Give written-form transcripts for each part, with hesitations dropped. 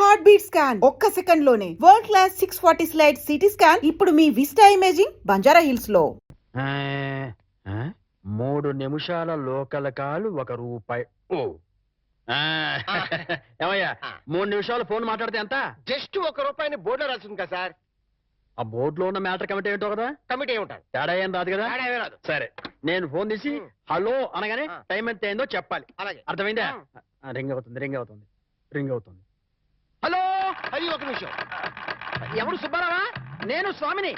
Heart beat scan ఒక్క second లోనే world class 640 slide CT scan ఇప్పుడు మీ విస్టా ఇమేజింగ్ బంజారా హిల్స్ లో 3 నిమిషాల లోకల్ కాలు ₹1. ఏమయ్యా 3 నిమిషాలు ఫోన్ మాట్లాడితే ఎంత? జస్ట్ ₹1 బోర్డులో రాసింది కదా సార్. ఆ బోర్డులో ఉన్న మ్యాటర్ కమిటీ ఏంటో కదా. కమిటీ ఏముంటారు, తేడా ఏం రాదు కదా. రాదు. సరే, నేను ఫోన్ తీసి హలో అనగానే టైం ఎంత అయిందో చెప్పాలి. అలాగే, అర్థమైందా? రింగ్ అవుతుంది. హలో, అది ఒక నిమిషం. ఎవరు? సుబ్బారావా? నేను స్వామిని.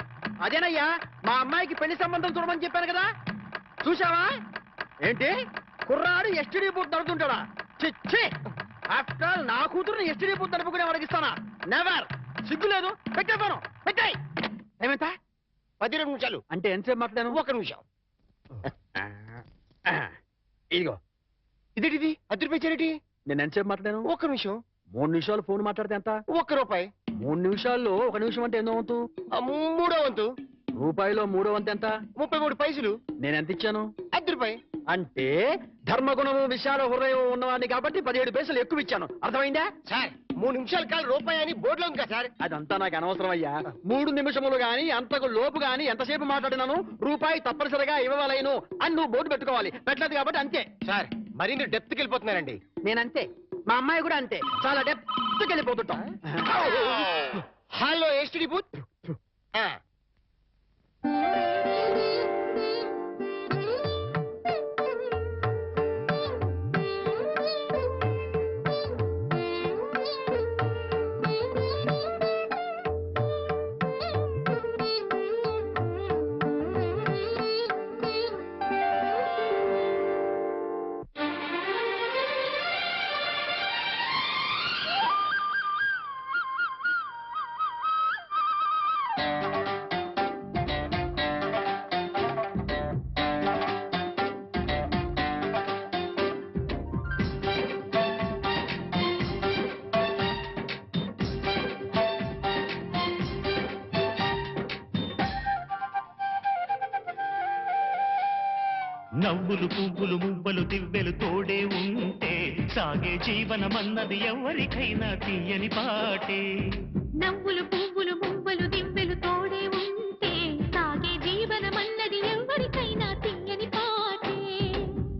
అదేనయ్యా, మా అమ్మాయికి పెళ్లి సంబంధం చూడమని చెప్పాను కదా. చూసావా? ఏంటి కుర్రాడు ఎస్టీడీ బూత్ నడుతుంటాడా? చిచ్చి, ఆఫ్టర్ ఆల్ నా కూతురుని ఎస్టీడీ బూత్ నడుపుకునే అడిగిస్తానా? నెవర్. సిగ్గు లేదు. పెట్టేస్తాను. పెట్టాయి. ఏమంత? 12 నిమిషాలు అంటే ఎంతసేపు మాట్లాడాను? 1 నిమిషం. ఇదిగో. ఇదేంటిది ₹10 చారిటీ? నేను ఎంతసేపు మాట్లాడాను? 1 నిమిషం. 3 నిమిషాలు ఫోన్ మాట్లాడితే ఎంత? ₹1. 3 నిమిషాల్లో 1 నిమిషం అంటే ఎన్నో వంతు? మూడో వంతు. రూపాయిలో 3వ వంతు ఎంత? 33 పైసలు. నేను ఎంత ఇచ్చాను? ₹10. అంటే ధర్మగుణము విశాల హృదయం ఉన్నవాడిని కాబట్టి 17 పైసలు ఎక్కువ ఇచ్చాను. అర్థమైందా? సార్ 3 నిమిషాల కాలు ₹1 అని బోర్డులో ఉంది కదా సార్. అదంతా నాకు అనవసరం అయ్యా. 3 నిమిషములు గాని అంతకు లోపు గాని ఎంతసేపు మాట్లాడినాను రూపాయి తప్పనిసరిగా ఇవ్వవలేను అని నువ్వు బోర్డు పెట్టుకోవాలి. పెట్టలేదు కాబట్టి అంతే. సార్ మరి మీరు డెప్త్కి వెళ్ళిపోతున్నారండి. నేనంతే, మా అమ్మాయి కూడా అంతే. చాలా డెప్త్కి వెళ్ళిపోతుంటాం. Hello STD booth. నవ్వులు పువ్వులు మువ్వలు దివ్వెలు తోడే ఉంటే సాగే జీవనమన్నది ఎవరికైనా తీయని పాటే. నవ్వులు పువ్వులు మువ్వలు దివ్వెలు తోడే ఉంటే సాగే జీవనమన్నది ఎవరికైనా తీయని పాటే.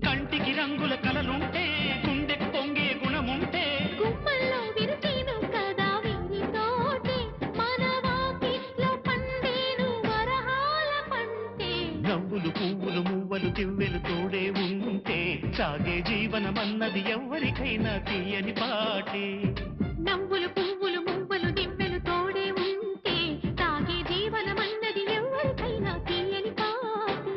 కంటికి రంగుల కలలుంటే గుండెకు పొంగే గుణముంటే గుమ్మల్లో విరిసేను కదా వీరి తోటే మన వాకిట్లో పండేను వరహాల పంటే. నవ్వులు పువ్వులు మువ్వలు దివ్వెలు తోడే ఉంటే సాగే జీవనమన్నది ఎవరికైనా తీయని పాటే. నవ్వులు పువ్వులు మువ్వలు దివ్వెలు తోడే ఉంటే సాగే జీవనమన్నది ఎవరికైనా తీయని పాటే.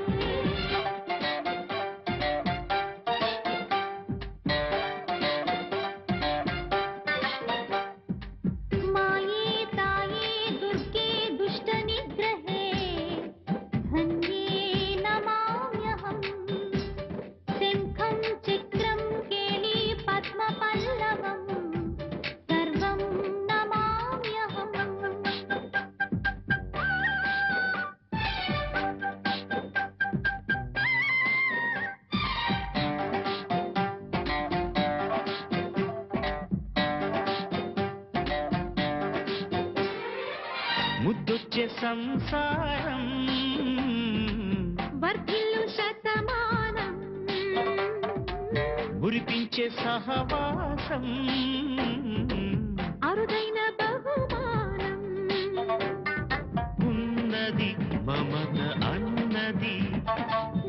మాయే తాయే దుర్గే దుష్ట నిగ్రహే ధన్యే నమామ్యహం. శంఖం చక్రం కేళీ పద్మ పల్లవం సర్వం నమామ్యహం. ముద్దొచ్చే సంసారం వర్ధిల్లు శతమానం మురిపించే సహవాసం అరుదైన బహుమానం. ఉన్నది మమత అన్నది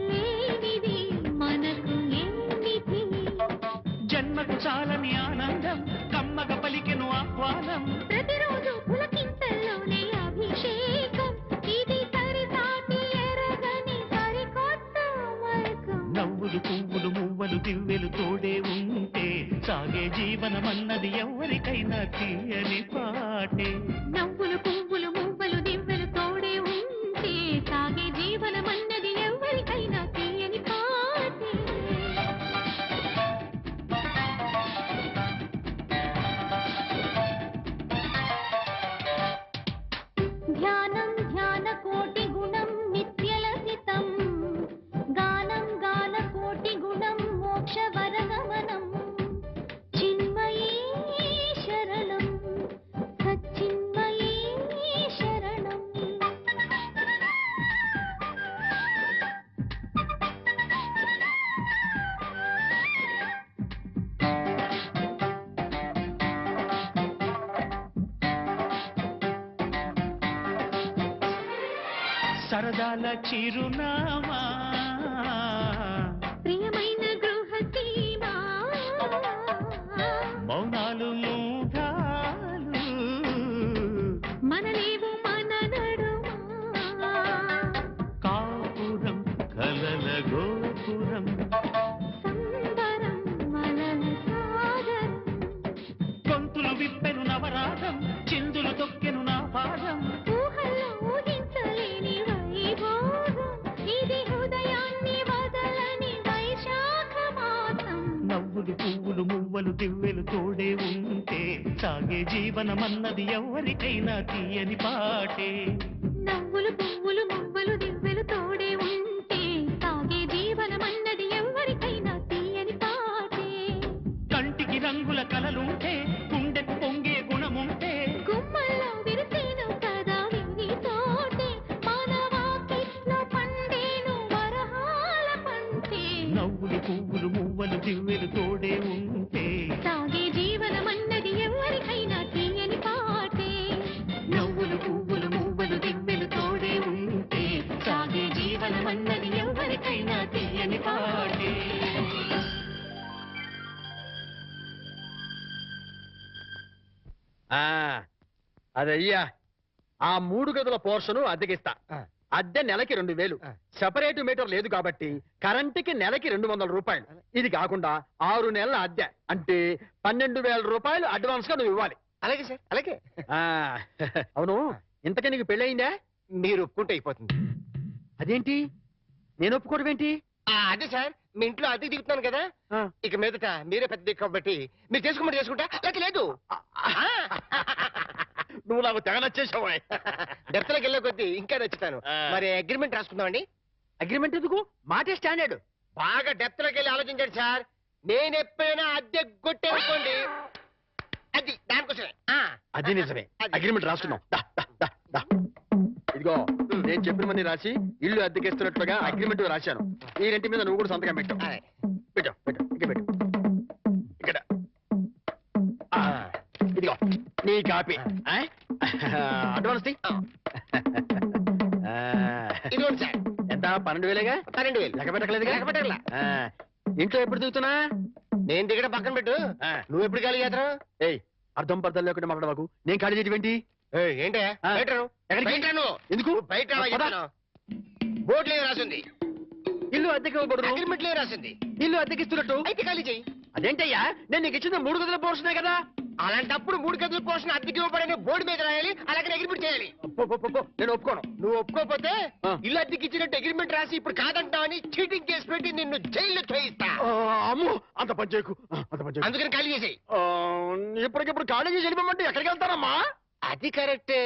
లేనిది మనకు ఏమిటి. జన్మకు చాలని ఆనందం కమ్మగ పలికెను ఆహ్వానం. ప్రతిరోజు పులకింతల్లోనే అభిషేకం ఇది సరిసాటి ఎరగని సరికొత్త మైకం. నవ్వులు పువ్వులు మువ్వలు దివ్వెలు తోడే ఉంటే సాగే జీవనమన్నది ఎవరికైనా తీయని పాటే. నవ్వులు పువ్వులు మువ్వలు దివ్వెలు తోడే ఉంటే సాగే జీవనమన్నది ఎవరికైనా తీయని పాటే. ధ్యానం ధ్యాన కోటి గుణం నిత్యలసితం గానం గాన కోటి గుణం మోక్ష వరగమనం చిన్మయీ శరణం. సరదాల చిరునామా ప్రియమైన గృహసీమా మౌనాలు మూఢాలు మనలేవు మన నడుమా కాపురం కలల గోపురం సంబరం మలన సాగరం గొంతులు విప్పెను నవరాగం చిందులు తొక్కెను నా పాదం ఊహల్లో ఊహించలేని వైభోగం ఇది హృదయాన్ని వదలని వైశాఖ మాసం నవ్వులు పువ్వులు మువ్వలు దివ్వెలు తోడే ఉంటే సాగే జీవనమన్నది ఎవరికైనా తీయని పాటే నవ్వులు పువ్వులు మువ్వలు దివ్వెలు తోడే ఉంటే సాగే జీవనమన్నది ఎవరికైనా తీయని పాటే కంటికి రంగుల కలలుంటే గుండెకు పొంగే గుణముంటే గుమ్మల్లో విరిసేను కదా విని తోటే మానవాకిట్లో పండేను వరహాల పంటే నవ్వులు పువ్వులు మువ్వలు దివ్వెలు తోడే ఉంటే సాగే జీవనమన్నది ఎవరికైనా తీయని పాటే నవ్వులు పువ్వులు మువ్వలు దివ్వెలు తోడే ఉంటే సాగే జీవనమన్నది ఎవరికైనా తీయని పాటే అదయ్యా ఆ 3 గదుల పోర్షను అద్దెకిస్తా. అద్దె నెలకి 2000. సెపరేట్ మీటర్ లేదు కాబట్టి కరెంటుకి నెలకి 200 రూపాయలు. ఇది కాకుండా 6 నెలల అద్దె అంటే 12,000 రూపాయలు అడ్వాన్స్ గా నువ్వు ఇవ్వాలి. అలాగే సార్, అలాగే. ఆ, అవును, ఇంతకీ నీకు పెళ్ళయిందా? మీరు ఒప్పుకుంటే అయిపోతుంది. అదేంటి నేను ఒప్పుకోవడం ఏంటి? అదే సార్, మీ ఇంట్లో అద్దెకి దిగుతున్నాను కదా, ఆ. ఇక మీదట మీరే పెద్ద దిక్కు కాబట్టి మీరు చేసుకోమని చేసుకుంటా, లేక లేదు. నువ్వు నాకు తెగ నచ్చేసావా? డెప్త్లోకి వెళ్ళే కొద్దీ ఇంకా నచ్చుతాను. ఆ. మరి అగ్రిమెంట్ రాసుకుందామండి. అగ్రిమెంట్ ఎందుకు? మాటే స్టాండర్డ్. బాగా డెప్త్లోకి వెళ్ళి ఆలోచించండి సార్. నేను ఎప్పుడైనా అద్దె కొట్టేసుకోండి, అది దానికోసమే. అది నిజమే. అది. అగ్రిమెంట్ రాసుకున్నాం. దా, దా, దా, దా. ఇదిగో నేను చెప్పిన మంది రాసి ఇల్లు అద్దెకిస్తున్నట్లుగా అగ్రిమెంట్ రాశాను. ఈ రెంటి మీద నువ్వు కూడా సంతకం పెట్టు. అలాగే. పెట్టు పెట్టు ఇక్కడ పెట్టు. ఇక్కడ ఆ, ఇదిగో నీ కాపీ. అడ్వాన్స్ తీ. ఇదిగోండి సార్. ఎంత? 12,000గా? 12,000. లెక్క పెట్టకలేదుగా? లెక్క పెట్టకలా. ఇంట్లో ఎప్పుడు దిగుతున్నా? నేను దిగడం పక్కన పెట్టు, నువ్వు ఎప్పుడు ఖాళీ చేస్తావు? ఏయ్, అర్థం పర్థం లేకుండా మాట్లాడవాకు. నేను ఖాళీ చేయడం ఏంటి? ఏంటే ఆ. బయట రా. ఎక్కడికి? బయట రా నువ్వు. ఎందుకు? బయట రా పద. చెప్తాను. బోర్డులో ఏం రాసింది? ఇల్లు అద్దెకి ఇవ్వకూడదు. అగ్రిమెంట్లో ఏం రాసింది? ఇల్లు అద్దెకిస్తున్నట్టు. అయితే ఖాళీ చెయ్యి. అదేంటయ్యా, నేను నీకు ఇచ్చిన 3 గదుల పోర్షనే కదా. అలాంటప్పుడు 3 గదుల పోర్షన్ అద్దెకి ఇవ్వబడని బోర్డు మీద రాయాలి, అలాగే అగ్రిమెంట్ చేయాలి. నేను ఒప్పుకోను. నువ్వు ఒప్పుకోకపోతే ఆ. ఇల్లు అద్దెకి ఇచ్చినట్టు అగ్రిమెంట్ రాసి ఇప్పుడు కాదంటావని చీటింగ్ కేసు పెట్టి నిన్ను జైల్లో చేయిస్తా. అమ్ము, అంత పని చేయకు. అంత పని చేయకు. అందుకని ఖాళీ చేసేయి. ఇప్పటికిప్పుడు కాలేజీ వెళ్ళిపోమంటే ఎక్కడికి వెళ్తానమ్మా? అది కరెక్టే.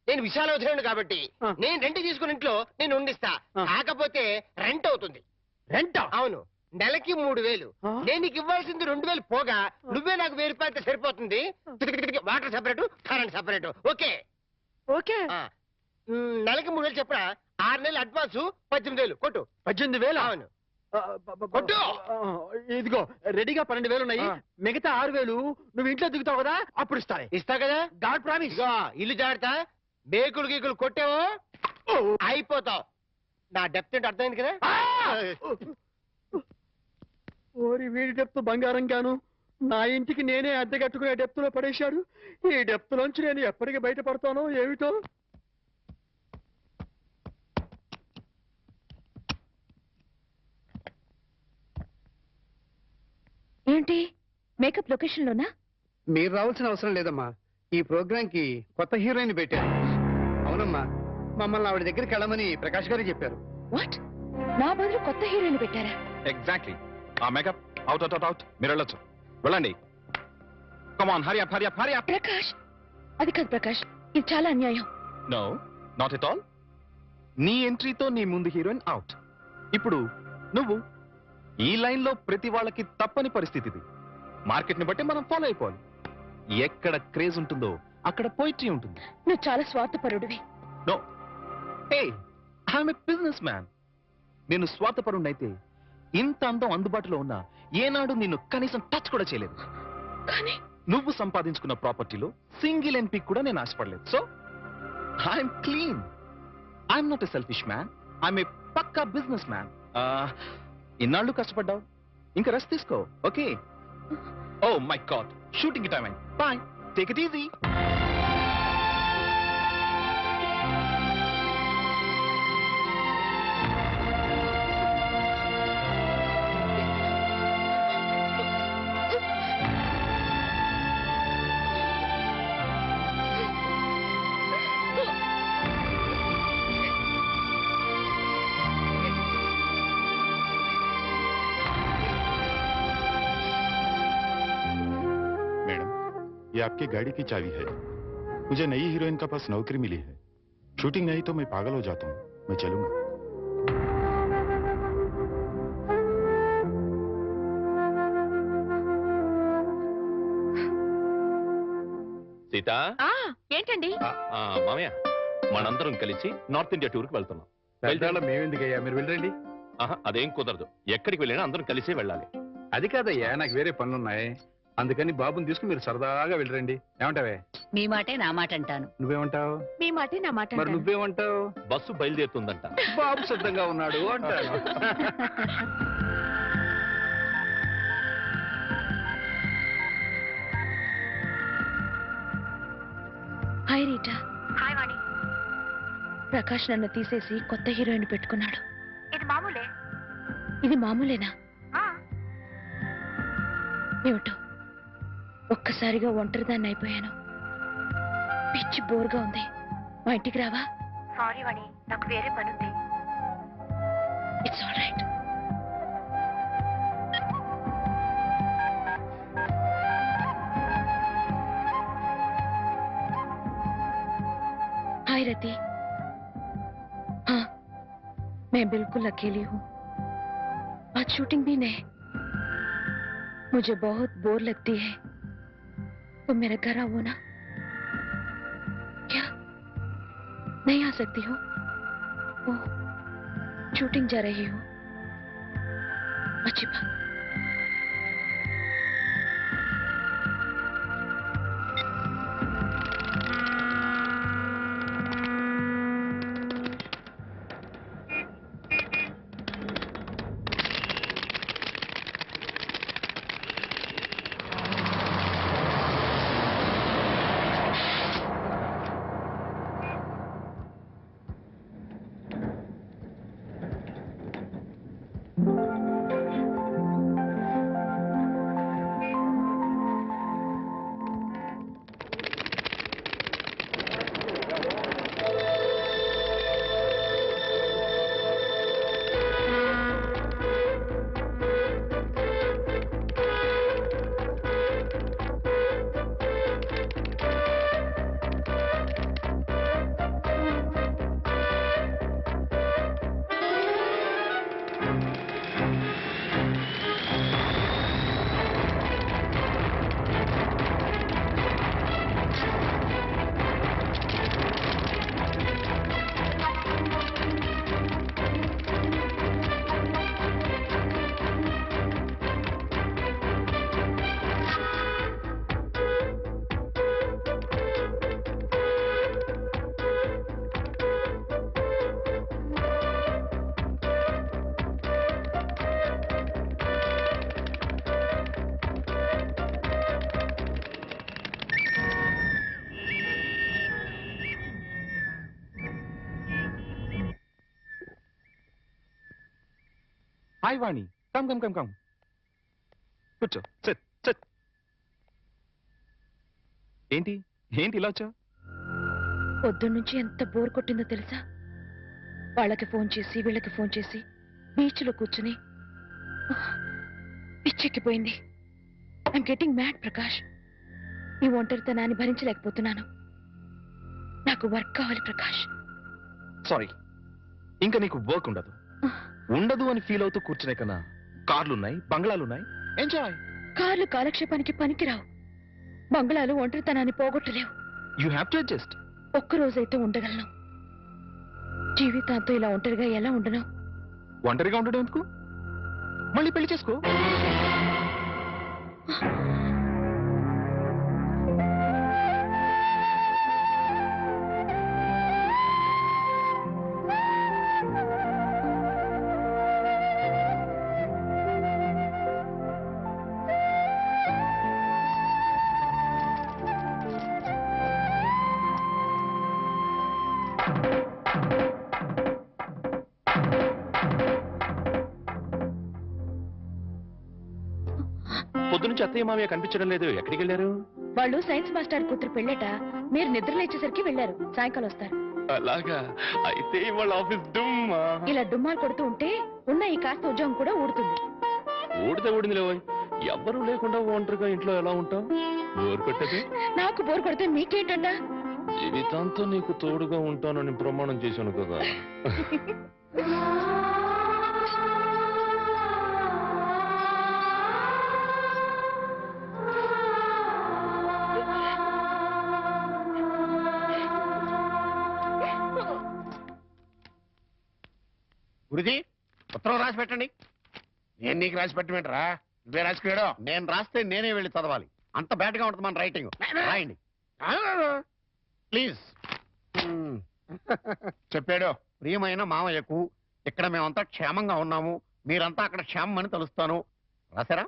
నేను విశాలవధుడు కాబట్టి ఆ. నేను రెంట్ తీసుకుని ఇంట్లో నేను ఉండిస్తా. ఆ. కాకపోతే రెంట్ అవుతుంది. రెంట? అవును, నెలకి 3,000. ఆ. నేను నీకు ఇవ్వాల్సింది 2,000 పోగా నువ్వే నాకు 1,000 రూపాయలతో సరిపోతుంది. Water separate, current separate. Okay. Okay. నెలకి 3,000 చెప్పరా? 6 నెలలు అడ్వాన్స్ 18,000 కొట్టు. 18,000? అవును. కొట్టు. ఇదిగో రెడీగా 12,000 ఉన్నాయి. ఆ. మిగతా 6,000 నువ్వు ఇంట్లో దిగుతావు కదా, అప్పుడు ఇస్తానే. ఇస్తా కదా. God promise. ఇదిగో ఇల్లు జాగ్రత్త. మేకులు గీకులు కొట్టావో అయిపోతావు. నా డెప్త్ ఏంటో అర్థమైంది కదా. ఓరి వీడి డెప్త్ బంగారం గాను నా ఇంటికి నేనే అద్దె కట్టుకునే డెప్త్ లో పడేశాడు. ఈ డెప్త్ లోంచి నేను ఎప్పటికి బయటపడతానో ఏమిటో. ఏంటి మేకప్ లొకేషన్ లోనా? మీరు రావాల్సిన అవసరం లేదమ్మా. ఈ ప్రోగ్రామ్ కి కొత్త హీరోయిన్ పెట్టారు. అవునమ్మా, మమ్మల్ని ఆవిడ దగ్గరికి వెళ్ళమని ప్రకాష్ గారు చెప్పారు. వాట్? నా బదులు కొత్త హీరోయిన్ పెట్టారా? ఎగ్జాక్ట్లీ. ఆ makeup out out out out. మీరు వెళ్ళొచ్చు. వెళ్ళండి. Come on, hurry up hurry up hurry up. Prakash, అది కాదు ప్రకాష్, ఇది చాలా అన్యాయం. No, not at all. నీ ఎంట్రీతో నీ ముందు హీరోయిన్ అవుట్. ఇప్పుడు నువ్వు ఈ లైన్ లో ప్రతి వాళ్ళకి తప్పని పరిస్థితి ఇది. మార్కెట్ ని బట్టి మనం ఫాలో అయిపోవాలి. ఎక్కడ క్రేజ్ ఉంటుందో అక్కడ పోయిట్రీ ఉంటుంది. నువ్వు చాలా స్వార్థపరుడివి. No, hey, I'm a business man. నేను స్వార్థపరుణ్ణైతే ఇంత అందం అందుబాటులో ఉన్నా ఏనాడు నిన్ను కనీసం టచ్ కూడా చేయలేదు. కానీ నువ్వు సంపాదించుకున్న ప్రాపర్టీలో సింగిల్ ఎంపీ కూడా నేను ఆశపడలేదు. So I'm clean. I'm not a selfish man, I'm a పక్కా బిజినెస్ మ్యాన్. ఇన్నాళ్ళు కష్టపడ్డావు, ఇంకా రెస్ట్ తీసుకో. Okay? Oh my god, shooting time అయింది. Bye, take it easy. ये आपकी गाड़ी की चाबी है। मुझे नई हीरोइन का पास नौकरी मिली है। शूटिंग नहीं तो मैं पागल हो जाता हूँ। मैं चलूंगा। సీత, ఏంటండి? మామయ్య, మనందరం కలిసి నార్త్ ఇండియా టూర్కి వెళ్తున్నాం. మేమెందుకయ్యా, మీరు వెళ్ళండి. అదేం కుదరదు, ఎక్కడికి వెళ్ళినా అందరం కలిసే వెళ్ళాలి. అది కాదయ్యా, నాకు వేరే పనులున్నాయి. అందుకని బాబుని తీసుకుని మీరు సరదాగా వెళ్ళరండి. ఏమంటావే? మీ మాటే నా మాట అంటాను. నువ్వేమంటావు? మీ మాటే నా మాట. మరి నువ్వేమంటావు? బస్సు బయలుదేరుతుందంట. బాబు సిద్ధంగా ఉన్నాడు అంటాను. Hi Rita. హాయ్ వాణి. ప్రకాష్ నన్ను తీసేసి కొత్త హీరోయిన్ పెట్టుకున్నాడు. ఇది మామూలే. ఇది మామూలేనా? ఏమిటో ఒక్కసారిగా ఒంటరిదాన్ని అయిపోయాను. పిచ్చి బోర్గా ఉంది. మా ఇంటికి రావా? సారీ వాణి, నాకు వేరే పనుంది. It's all right. Hi Rati. हाँ, मैं बिल्कुल अकेली हूँ. आज शूटिंग भी नहीं. मुझे बहुत बोर लगती है. तुम मेरे घर आओ ना. क्या नहीं आ सकती हो? ओह, शूटिंग जा रही हूँ. अच्छी बात. హాయ్ వాణి, కమ్ కమ్ కమ్ కమ్. కూర్చో, సిట్ సిట్. ఏంటి ఏంటి ఇలా వచ్చా? పొద్దున్నుంచి ఎంత బోర్ కొట్టిందో తెలుసా? వాళ్ళకి ఫోన్ చేసి వీళ్ళకి ఫోన్ చేసి బీచ్లో కూర్చుని పిచ్చెక్కిపోయింది. I'm getting mad Prakash. ఈ ఒంటరితనాన్ని భరించలేకపోతున్నాను. నాకు వర్క్ కావాలి ప్రకాష్. సారీ, ఇంకా నీకు వర్క్ ఉండదు. ఉండదు అని ఫీల్ అవుతూ కూర్చునే కన్నా కార్లున్నాయి, బంగ్లాలున్నాయి, ఎంజాయ్. కార్లు కాలక్షేపానికి పనికిరావు. బంగ్లాలు ఒంటరితనాన్ని పోగొట్టలేవు. You have to adjust. ఒక్కరోజైతే ఉండగలను. జీవితాంతో ఇలా ఒంటరిగా ఎలా ఉండను? ఒంటరిగా ఉండడం ఎందుకు? మళ్ళీ పెళ్లి చేసుకో. నుంచి అత్తయ్య మామయ్య కనిపించడం లేదు, ఎక్కడికి వెళ్ళారు? వాళ్ళు సైన్స్ మాస్టర్ కూతురు పెళ్ళట. మీరు నిద్ర లేచేసరికి వెళ్ళారు. సాయంకాలం వస్తారు. అలాగా, అయితే వాళ్ళ ఆఫీస్ డుమ్మా. ఇలా డుమ్మాలు కొడుతూ ఉంటే ఉన్న ఈ కాస్త ఉద్యోగం కూడా ఊడుతుంది. ఊడితే ఊడింది లేవోయ్, ఎవ్వరూ లేకుండా ఒంటరిగా ఇంట్లో ఎలా ఉంటావు? బోర్ కొట్టదు. నాకు బోర్ కొడితే మీకేంటంట? జీవితాంతం నీకు తోడుగా ఉంటానని ప్రమాణం చేశాను కదా. గురుజీ ఉత్తరం రాసి పెట్టండి. నేను నీకు రాసి పెట్టమంటారా? నువ్వే రాసుకున్నాడు. నేను రాస్తే నేనే వెళ్ళి చదవాలి. అంత బ్యాడ్ గా ఉంటుంది మన రైటింగ్. రాయండి ప్లీజ్. చెప్పాడు. ప్రియమైన మామయ్యకు, ఇక్కడ మేమంతా క్షేమంగా ఉన్నాము, మీరంతా అక్కడ క్షేమం అని తెలుస్తాను. రాశారా?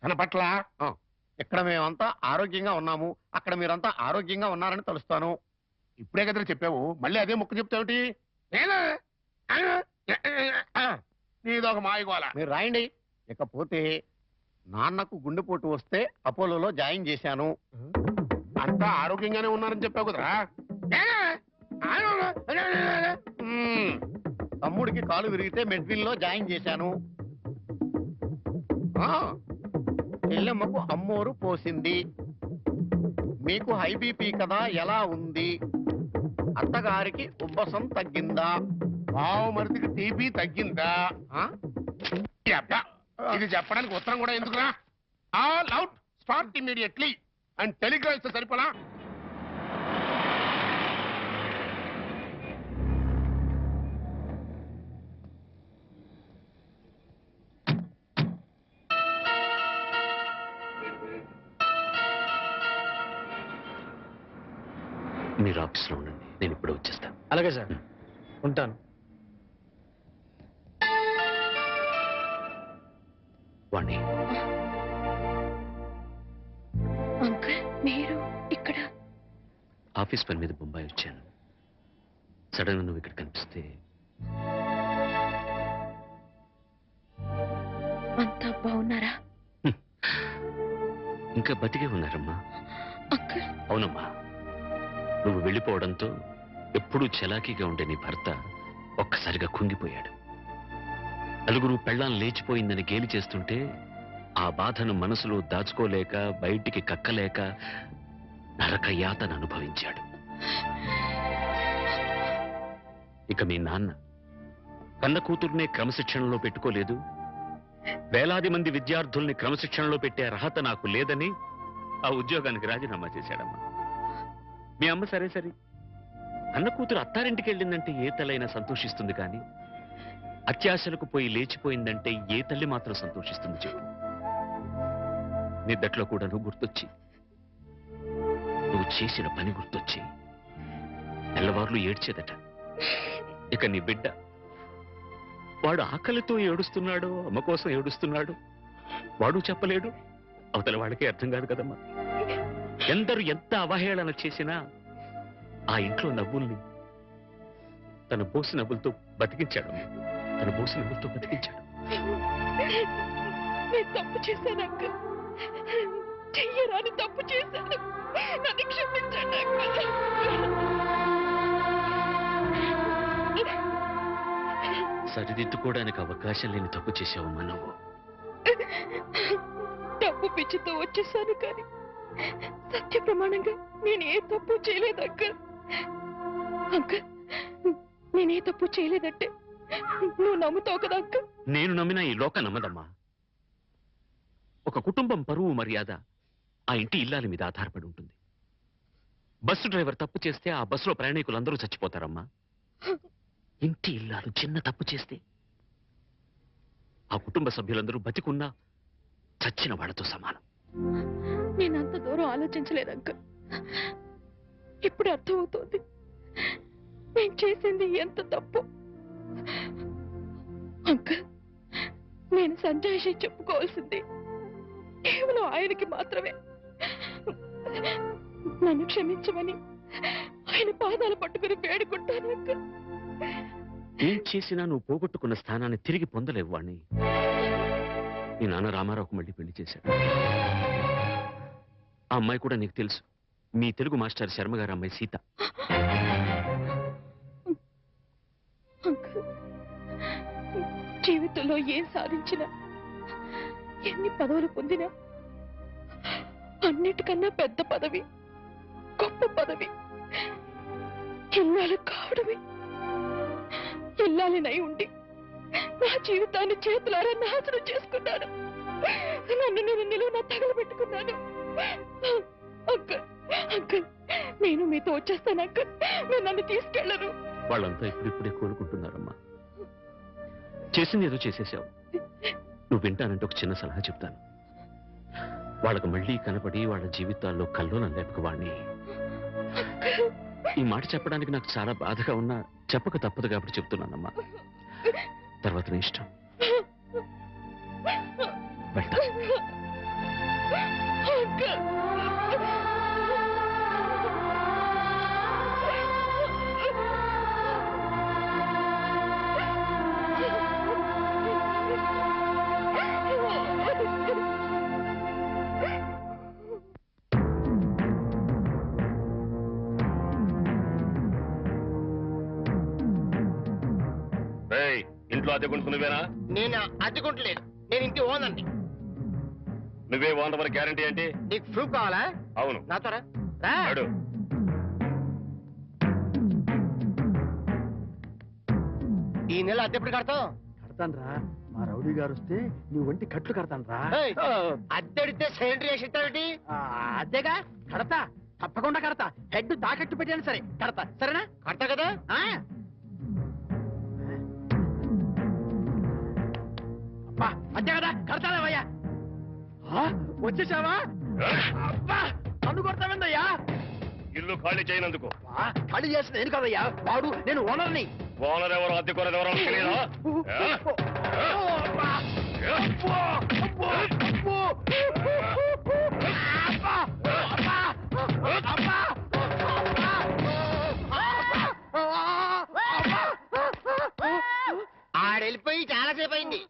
తన పట్ల ఇక్కడ మేమంతా ఆరోగ్యంగా ఉన్నాము, అక్కడ మీరంతా ఆరోగ్యంగా ఉన్నారని తెలుస్తాను. ఇప్పుడే కదా చెప్పావు, మళ్ళీ అదే ముక్క చెప్తావుటి? నీదొక మాయగోల. మీరు రాయండి. ఇకపోతే నాన్నకు గుండెపోటు వస్తే అపోలోలో జాయిన్ చేశాను. అంతా ఆరోగ్యంగానే ఉన్నారని చెప్పావు కదరా. తమ్ముడికి కాలు విరిగితే మెడ్విన్ లో జాయిన్ చేశాను. చెల్లెమ్మకు అమ్మోరు పోసింది. మీకు హై బీపీ కదా, ఎలా ఉంది? అత్తగారికి ఉబ్బసం తగ్గిందా? బావమరిదికి టీబీ తగ్గిందా? ఇది చెప్పడానికి ఉత్తరం కూడా ఎందుకురా? All out, start immediately and Telegram ఇస్తే సరిపోలా? మీరు ఆఫీస్లో ఉండండి, నేను ఇప్పుడు వచ్చేస్తాను. అలాగే సార్, ఉంటాను. వాణి, అంకుల్ మీరు ఇక్కడ? ఆఫీస్ పని మీద బొంబాయి వచ్చాను. సడన్ గా నువ్వు ఇక్కడ కనిపిస్తే అంతా బాగున్నారా? ఇంకా బతికే ఉన్నారమ్మా. అంకుల్. అవునమ్మా, నువ్వు వెళ్ళిపోవడంతో ఎప్పుడూ చలాకీగా ఉండే నీ భర్త ఒక్కసారిగా కుంగిపోయాడు. నలుగురు పెళ్ళాం లేచిపోయిందని గేలి చేస్తుంటే ఆ బాధను మనసులో దాచుకోలేక, బయటికి కక్కలేక నరక యాతన అనుభవించాడు. ఇక మీ నాన్న కన్న కూతుర్నే క్రమశిక్షణలో పెట్టుకోలేదు, వేలాది మంది విద్యార్థుల్ని క్రమశిక్షణలో పెట్టే అర్హత నాకు లేదని ఆ ఉద్యోగానికి రాజీనామా చేశాడమ్మా. మీ అమ్మ సరే సరే, అన్న కూతురు అత్తారింటికి వెళ్ళిందంటే ఏ తల్లైనా సంతోషిస్తుంది, కానీ అత్యాశలకు పోయి లేచిపోయిందంటే ఏ తల్లి మాత్రం సంతోషిస్తుంది చెప్పు? నిద్దట్లో కూడా నువ్వు గుర్తొచ్చి, నువ్వు చేసిన పని గుర్తొచ్చి తెల్లవార్లు ఏడ్చేదట. ఇక నీ బిడ్డ, వాడు ఆకలితో ఏడుస్తున్నాడు, అమ్మ కోసం ఏడుస్తున్నాడు, వాడు చెప్పలేడు, అవతల వాడికి అర్థం కాదు కదమ్మా. ఎందరు ఎంత అవహేళన చేసినా ఆ ఇంట్లో నవ్వుల్ని తన బోసి నవ్వులతో బతికించాడు. తన బోసి నవ్వులతో బతికించాడు. నేను తప్పు చేశాను అంకుల్, చెయ్యరాని తప్పు చేశాను, నన్ను క్షమించండి అంకుల్. సరిదిద్దుకోవడానికి అవకాశం లేని తప్పు చేశావమ్మా నువ్వు. తప్పు పిచ్చితో వచ్చేసాను, కానీ సత్య ప్రమాణంగా నేను ఏ తప్పు చేయలేదు అంకుల్. అంకుల్, నేనే తప్పు చేయలేదంటే నువ్వు నమ్ముతావు కదా అంకుల్? నేను నమ్మినా ఈ లోక నమ్మదమ్మా. ఒక కుటుంబం పరువు మర్యాద ఆ ఇంటి ఇల్లాలి మీద ఆధారపడి ఉంటుంది. బస్సు డ్రైవర్ తప్పు చేస్తే ఆ బస్సులో ప్రయాణికులందరూ చచ్చిపోతారమ్మా. ఇంటి ఇల్లాలు చిన్న తప్పు చేస్తే ఆ కుటుంబ సభ్యులందరూ బతికున్నా చచ్చిన వాళ్ళతో సమానం. నేనంత దూరం ఆలోచించలేదు అంకుల్. ఇప్పుడు అర్థమవుతోంది నేను చేసింది ఎంత తప్పు. అంకుల్, నేను సంజాయిషి చెప్పుకోవాల్సింది కేవలం ఆయనకి మాత్రమే. నన్ను క్షమించమని ఆయన పాదాలు పట్టుకుని వేడుకుంటాను అంకుల్. ఏం చేసినా నువ్వు పోగొట్టుకున్న స్థానాన్ని తిరిగి పొందలేవు వాణ్ణి. మీ నాన్న రామారావుకు మళ్ళీ పెళ్లి చేశాడు. ఆ అమ్మాయి కూడా నీకు తెలుసు, మీ తెలుగు మాస్టర్ శర్మ గారి అమ్మాయి సీత. అంకుల్, జీవితంలో ఏం సాధించినా, ఎన్ని పదవులు పొందినా, అన్నిటికన్నా పెద్ద పదవి, గొప్ప పదవి ఇల్లాలు కావడమే. ఇల్లాలినై ఉండి నా జీవితాన్ని చేతులారా నాశనం చేసుకున్నాను. నన్ను నేను నిలువున తగలబెట్టుకున్నాను. అంకుల్, అంకుల్, నేను మీతో వచ్చేస్తాను అంకుల్. మీరు నన్ను తీసుకెళ్లరు. వాళ్ళంతా ఇప్పుడిప్పుడే కోలుకుంటున్నారమ్మా. చేసింది ఏదో చేసేసావు. నువ్వు వింటానంటే ఒక చిన్న సలహా చెప్తాను. వాళ్ళకు మళ్ళీ కనపడి వాళ్ళ జీవితాల్లో కల్లోలం లేపక వాణ్ణి. ఈ మాట చెప్పడానికి నాకు చాలా బాధగా ఉన్నా చెప్పక తప్పదు కాబట్టి చెప్తున్నానమ్మా. తర్వాత నీ ఇష్టం. వెళ్తా. ఇంట్లో అద్దెకుంటు నువ్వేనా? నేను అద్దెకుంటలేదు, నేను ఇంటి ఓనండి. నువ్వే ఓనర్ గ్యారంటీ ఏంటి? నీకు ప్రూఫ్ కావాలా? అవును. నాతో రా. ఈ నెల అద్దె ఎప్పుడు కడతావు? కడతాను రా. మా రౌడీ గారు వస్తే నీ ఒంటి కట్లు కడతాను రా. అద్దె అడిగితే సిలిండర్ వేసి ఇస్తావేంటి? అద్దెగా కడతా, తప్పకుండా కడతా. హెడ్ తాకట్టు పెట్టాను సరే కడతా. సరేనా? కడతా కదా. అద్దె కదా కడతావయ్యా. వచ్చేసావా? అబ్బా, నన్ను కొడతావేందయ్యా? ఇల్లు ఖాళీ చేయనందుకు. ఖాళీ చేసిన నేను కదయ్యా, వాడు నేను ఓనర్ని. ఓనర్ ఎవరు, అద్దెకోనర్ ఎవరో తెలియదా? ఆడెళ్ళిపోయి చాలాసేపు అయింది.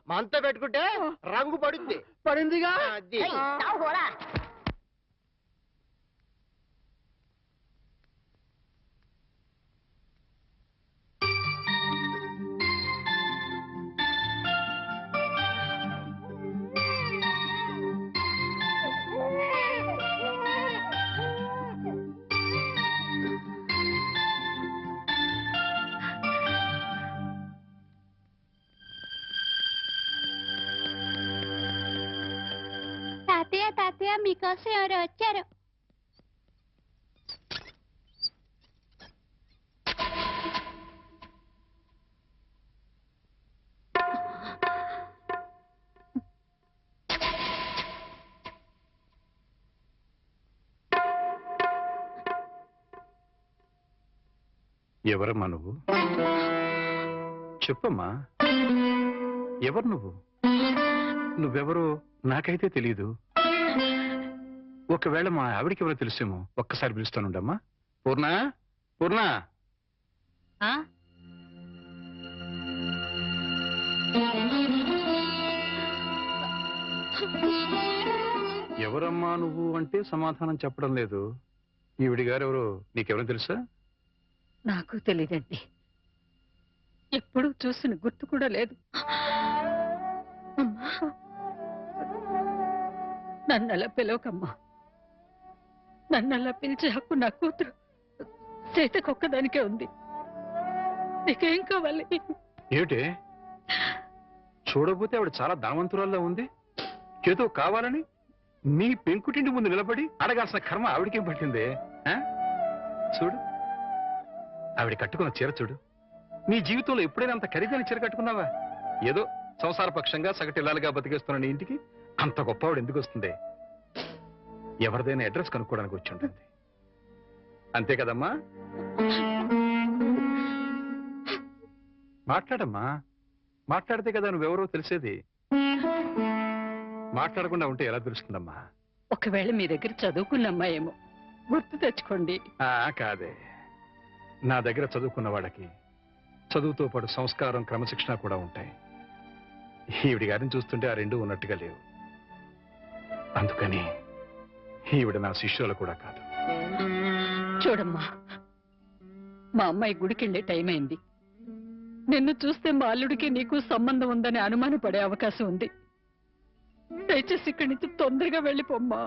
మనతో పెట్టుకుంటే రంగు పడుద్ది. పడిందిగా. అది తాతయ్య, తాతయ్య, మీకోసం ఎవరు వచ్చారు? ఎవరమ్మా నువ్వు? చెప్పమ్మా, ఎవరు నువ్వు? నువ్వెవరో నాకైతే తెలీదు. ఒకవేళ మా ఆవిడికి ఎవరో తెలుసేమో. ఒక్కసారి పిలుస్తానుండమ్మా. పూర్ణ, పూర్ణ. ఎవరమ్మా నువ్వు అంటే సమాధానం చెప్పడం లేదు. ఈవిడి గారు ఎవరో నీకెవరో తెలుసా? నాకు తెలియదండి, ఎప్పుడూ చూసిన గుర్తు కూడా లేదు. నన్ను అలా పిలవకమ్మా. నన్ను అలా పిలిచే హక్కు నా కూతురు సీతకొక్కదానికే ఉంది. నీకేం కావాలి? ఏమిటే చూడకపోతే ఆవిడ చాలా ధనవంతురాల్లో ఉంది. ఏదో కావాలని నీ పెంకుటింటి ముందు నిలబడి అడగాల్సిన కర్మ ఆవిడకేం పట్టిందే? చూడు, ఆవిడ కట్టుకున్న చీర చూడు. నీ జీవితంలో ఎప్పుడైనా అంత ఖరీదైన చీర కట్టుకున్నావా? ఏదో సంసార పక్షంగా సగటిల్లాలుగా బతికేస్తున్న నీ ఇంటికి అంత గొప్ప ఆవిడ ఎందుకు వస్తుంది? ఎవరిదైనా అడ్రస్ కనుక్కోవడానికి వచ్చి ఉంటుంది. అంతే కదమ్మా? మాట్లాడమ్మా, మాట్లాడితే కదా నువ్వెవరో తెలిసేది. మాట్లాడకుండా ఉంటే ఎలా తెలుస్తుందమ్మా? ఒకవేళ మీ దగ్గర చదువుకున్న అమ్మాయేమో, గుర్తు తెచ్చుకోండి. కాదే, నా దగ్గర చదువుకున్న వాళ్ళకి చదువుతో పాటు సంస్కారం, క్రమశిక్షణ కూడా ఉంటాయి. ఈవిడి గారిని చూస్తుంటే ఆ రెండు ఉన్నట్టుగా లేవు. అందుకని ఈవిడ నా శిష్యులు కూడా కాదు. చూడమ్మా, మా అమ్మాయి గుడికెళ్ళే టైం అయింది. నిన్ను చూస్తే మా అల్లుడికి నీకు సంబంధం ఉందని అనుమానపడే అవకాశం ఉంది. దయచేసి ఇక్కడి నుంచి తొందరగా వెళ్ళిపోమ్మా.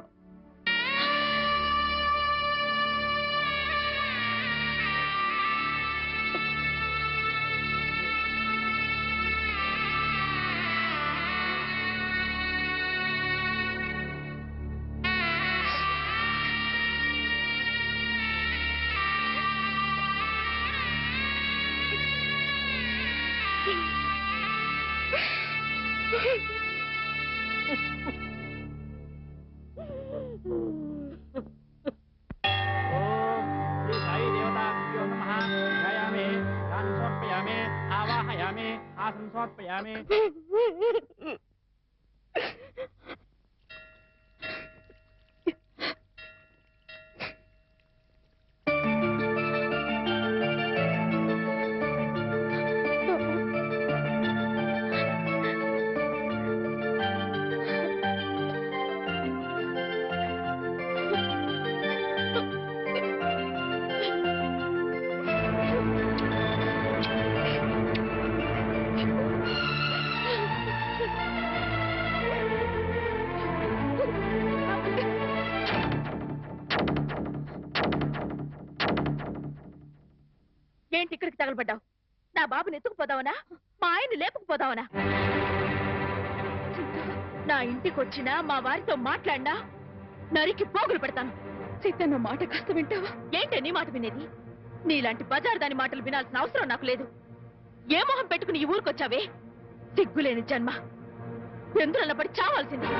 ఏంటి ఇక్కడికి తగలబడ్డావు? నా బాబుని ఎత్తుకుపోదావనా? మా ఆయన్ని లేపుకుపోదావనా? నా ఇంటికి వచ్చినా మా వారితో మాట్లాడినా నరికి పోగులు పెడతాను. సీత, నా మాట కాస్త వింటావా? ఏంటే నీ మాట వినేది? నీలాంటి బజార్ దాని మాటలు వినాల్సిన అవసరం నాకు లేదు. ఏ మొహం పెట్టుకుని ఈ ఊరికొచ్చావే? సిగ్గులేని జన్మ, ఎందులో పడి చావాల్సింది.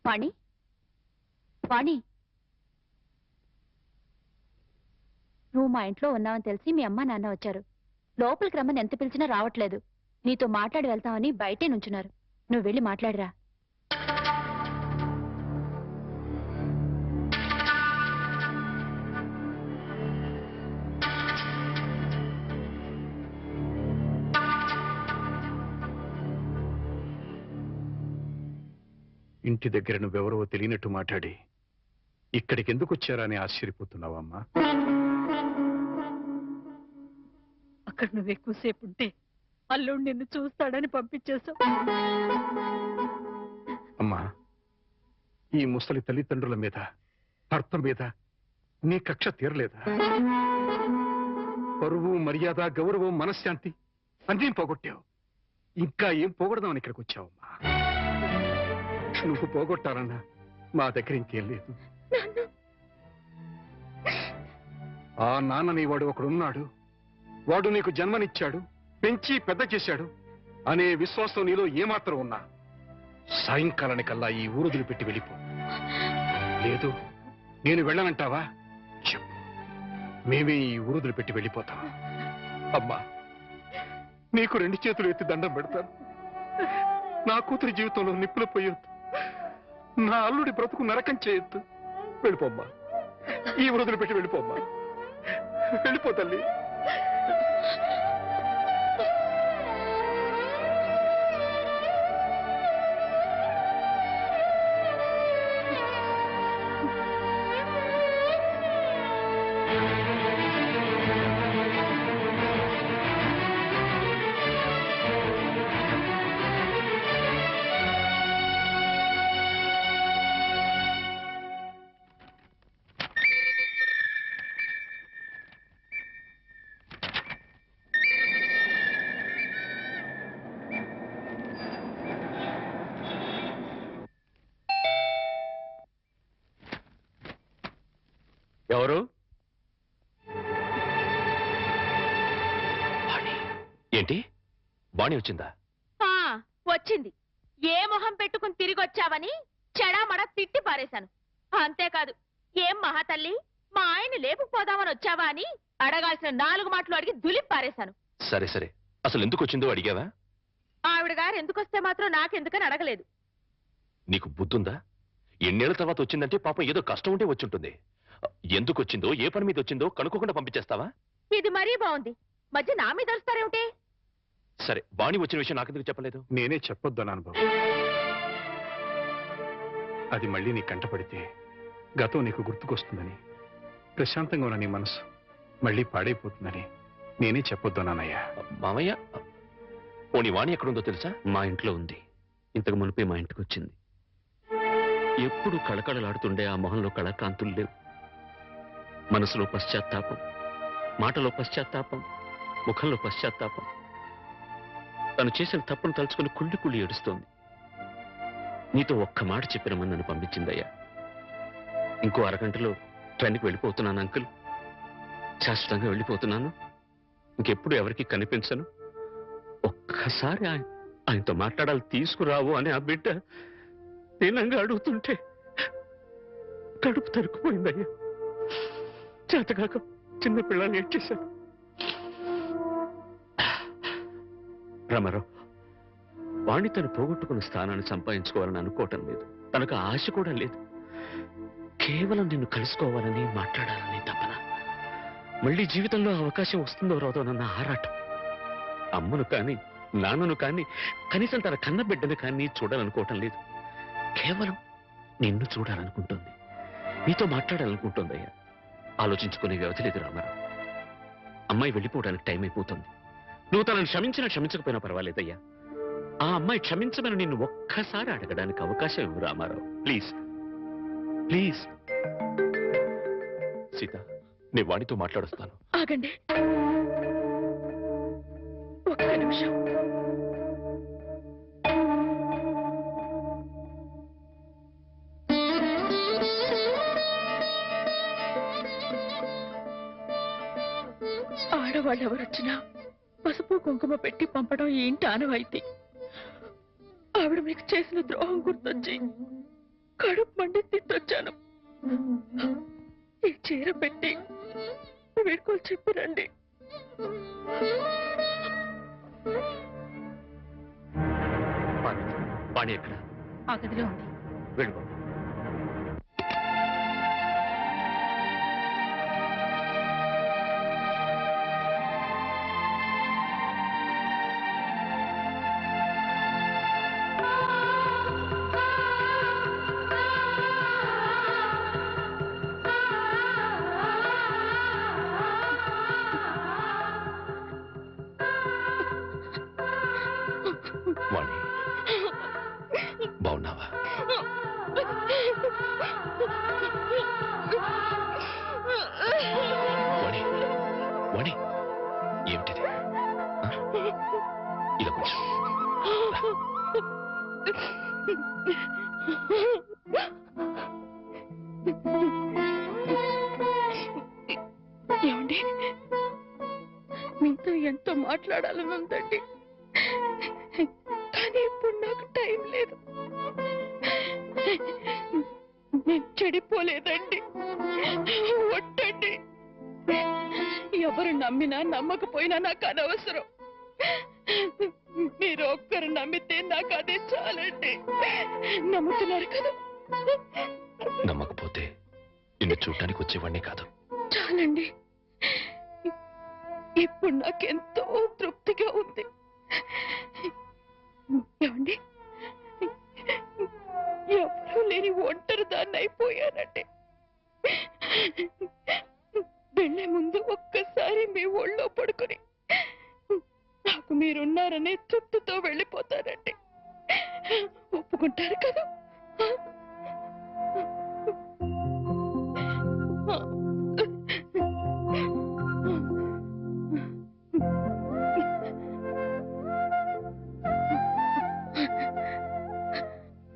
వాణి, వాణి, నువ్వు మా ఇంట్లో ఉన్నావని తెలిసి మీ అమ్మ నాన్న వచ్చారు. లోపలికి రమ్మని ఎంత పిలిచినా రావట్లేదు. నీతో మాట్లాడి వెళ్తామని బయటే నుంచున్నారు. నువ్వు వెళ్ళి మాట్లాడిరా. ఇంటి దగ్గర నువ్వెవరో తెలియనట్టు మాట్లాడి ఇక్కడికి ఎందుకు వచ్చారా అని ఆశ్చర్యపోతున్నావమ్మా? అక్కడ నువ్వు ఎక్కువసేపు ఉంటే అల్లుడు నిన్ను చూస్తాడని పంపించేశావు. అమ్మా, ఈ ముసలి తల్లిదండ్రుల మీద, భర్త మీద నీ కక్ష తీరలేదా? పరువు, మర్యాద, గౌరవం, మనశ్శాంతి అన్నీ పోగొట్టావు. ఇంకా ఏం పోగొడదామని ఇక్కడికి వచ్చావమ్మా? నువ్వు పోగొట్టాలన్నా మా దగ్గర ఇంకేం లేదు. ఆ నాన్నని వాడు ఒకడున్నాడు, వాడు నీకు జన్మనిచ్చాడు, పెంచి పెద్ద చేశాడు అనే విశ్వాసం నీలో ఏమాత్రం ఉన్నా సాయంకాలానికల్లా ఈ ఊరుదులు పెట్టి వెళ్ళిపో. లేదు, నేను వెళ్ళనంటావా? చెప్పు, మేమే ఈ ఊరుదులు పెట్టి వెళ్ళిపోతాం. అమ్మా, నీకు రెండు చేతులు ఎత్తి దండం పెడతాను. నా కూతురి జీవితంలో నిప్పులు పోయొద్దు, నా అల్లుడి బ్రతుకు నరకం చేయొద్దు. వెళ్ళిపోమ్మా, ఈ వృద్ధులు పెట్టి వెళ్ళిపోమ్మా. వెళ్ళిపో తల్లి. ఎవరు? ఏంటి, బాణి వచ్చిందా? వచ్చింది. ఏ మొహం పెట్టుకుని తిరిగి వచ్చావని చెడామడా తిట్టి పారేశాను. అంతేకాదు, ఏం మహాతల్లి మా ఆయన్ని లేపుకుపోదామని వచ్చావా అని అడగాల్సిన 4 మాటలు అడిగి దులిపి పారేశాను. సరే సరే, అసలు ఎందుకు వచ్చిందో అడిగావా? ఆవిడ గారు ఎందుకొస్తే మాత్రం నాకెందుకని అడగలేదు. నీకు బుద్ధుందా? ఎన్నేళ్ల తర్వాత వచ్చిందంటే పాపం ఏదో కష్టం ఉంటే వచ్చుంటుంది. ఎందుకు వచ్చిందో, ఏ పని మీద వచ్చిందో కనుక్కోకుండా పంపించేస్తావా? ఇది మరీ బాగుంది. మధ్య నా మీద వస్తారేమిటి? సరే, బాణి వచ్చిన విషయం నాకెందుకు చెప్పలేదు? నేనే చెప్పొద్దన్నాను బాబు. అది మళ్ళీ నీ కంటపడితే గతం నీకు గుర్తుకొస్తుందని, ప్రశాంతంగా ఉన్న నీ మనసు మళ్ళీ పాడైపోతుందని నేనే చెప్పొద్దన్నానయ్యా. మామయ్య, పోనీ వాణి ఎక్కడుందో తెలుసా? మా ఇంట్లో ఉంది. ఇంతకు మునిపే మా ఇంటికి వచ్చింది. ఎప్పుడు కళకళలాడుతుండే ఆ మొహంలో కళాకాంతులు లేవు. మనసులో పశ్చాత్తాపం, మాటలో పశ్చాత్తాపం, ముఖంలో పశ్చాత్తాపం. తను చేసిన తప్పును తలుచుకుని కుళ్ళి కుళ్ళి ఏడుస్తోంది. నీతో ఒక్క మాట చెప్పినమని నన్ను పంపించిందయ్యా. ఇంకో అరగంటలో ట్రైన్కి వెళ్ళిపోతున్నాను అంకుల్. శాశ్వతంగా వెళ్ళిపోతున్నాను. ఇంకెప్పుడు ఎవరికి కనిపించను. ఒక్కసారి ఆయనతో మాట్లాడాలి, తీసుకురావు అని ఆ బిడ్డ దీనంగా అడుగుతుంటే కడుపు తరుక్కుపోయిందయ్యా. చేతకాక చిన్న పిల్లల్ని ఏడ్చేశాను. రామారావు, వాణ్ణి తను పోగొట్టుకున్న స్థానాన్ని సంపాదించుకోవాలని అనుకోవటం లేదు. తనకు ఆశ కూడా లేదు. కేవలం నిన్ను కలుసుకోవాలని, మాట్లాడాలని తపన. మళ్ళీ జీవితంలో అవకాశం వస్తుందో రాదోనన్న ఆరాటం. అమ్మను కానీ, నాన్నను కానీ, కనీసం తన కన్న బిడ్డను కానీ చూడాలనుకోవటం లేదు. కేవలం నిన్ను చూడాలనుకుంటుంది, నీతో మాట్లాడాలనుకుంటుందయ్యా. ఆలోచించుకునే వ్యవధి లేదు రామారావు. అమ్మాయి వెళ్ళిపోవడానికి టైం అయిపోతుంది. నువ్వు తనను క్షమించినా క్షమించకపోయినా పర్వాలేదయ్యా. ఆ అమ్మాయి క్షమించమని నిన్ను ఒక్కసారి అడగడానికి అవకాశం ఇవ్వు రామారావు. Please please. సీత, నేను వాడితో మాట్లాడుస్తాను. ఆగండి ఒక్క నిమిషం. ఆడవాళ్ళు ఎవరొచ్చినా పసుపు కుంకుమ పెట్టి పంపడం ఏంటి ఆనవాయితీ. ఆవిడ మీకు చేసిన ద్రోహం గుర్తొచ్చి కడుపు మండి తిట్టొచ్చాను. ఈ చీర పెట్టి వీడుకోలు చెప్పిరండి. వాణి ఎక్కడ? ఆ గదిలో ఉంది. వెళ్ళు. వాణి, బాగున్నావా? వాణి, వాణి, ఏమిటిది? ఇలా కొంచెం ఏమండి, మీతో ఎంతో మాట్లాడాలని ఉందండి, కానీ ఇప్పుడు నాకు టైం లేదు. నేను చెడిపోలేదండి, ఒట్టండి. ఎవరు నమ్మినా నమ్మకపోయినా నాకు అనవసరం. మీరు ఒక్కరు నమ్మితే నాకు అదే చాలండి. నమ్ముతున్నారు కదా? నమ్మకపోతే నిన్ను చూడటానికి వచ్చేవాడిని కాదు. చాలండి. ఇప్పుడు నాకెంతో తృప్తిగా ఉంది. ఏమండి, ఎవరూ లేని ఒంటరి దాన్ని అయిపోయానండి. వెళ్లే ముందు ఒక్కసారి మీ ఒళ్ళో పడుకుని నాకు మీరున్నారనే తృప్తితో వెళ్ళిపోతానండి. ఒప్పుకుంటారు కదా?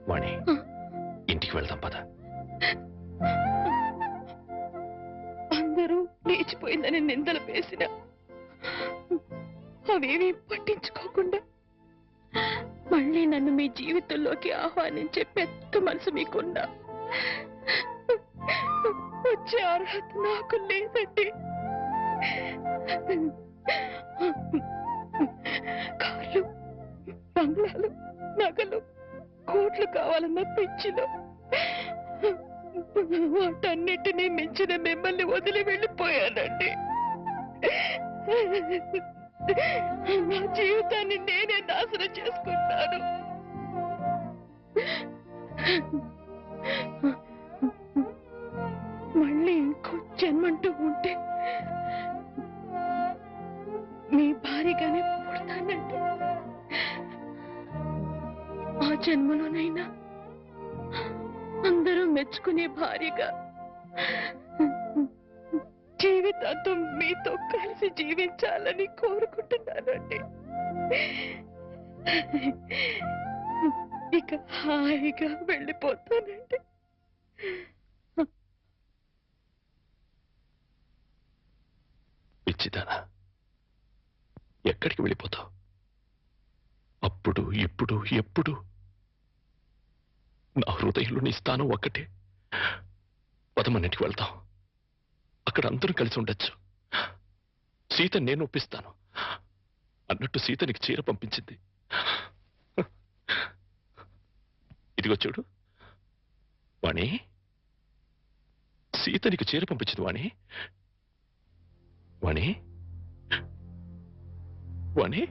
వాణి, ఇంటికి వెళ్దాం పద. అందరూ లేచిపోయిందని నిందలు వేసిన అవేమీ పట్టించుకోకుండా మళ్ళీ నన్ను మీ జీవితంలోకి ఆహ్వానించే పెద్ద మనసు మీకున్నా వచ్చే అర్హత నాకు లేదండి. కార్లు, బంగ్లాలు, నగలు, కోట్లు కావాలన్న పిచ్చిలో వాటన్నిటినీ మించిన మిమ్మల్ని వదిలి వెళ్ళిపోయానండి. నా జీవితాన్ని నేనే నాశనం చేసుకుంటాను. మళ్ళీ ఇంకో జన్మంటూ ఉంటే మీ భారీగానే పుడతానండి. ఆ జన్మలోనైనా అందరూ మెచ్చుకునే భార్యగా జీవితాంతం మీతో కలిసి జీవించాలని కోరుకుంటున్నానండి. ఇక హాయిగా వెళ్ళిపోతానండి. పిచ్చిదానా, ఎక్కడికి వెళ్ళిపోతావు? అప్పుడు ఇప్పుడు ఎప్పుడు నా హృదయంలో నీ స్థానం ఒక్కటే. పదమన్నింటికి వెళ్తాం, అక్కడ అందరూ కలిసి ఉండొచ్చు. సీత నేను ఒప్పిస్తాను అన్నట్టు సీత నీకు చీర పంపించింది. ఇదిగో చూడు వాణి, సీత నీకు చీర పంపించింది వాణి. వాణి వాణి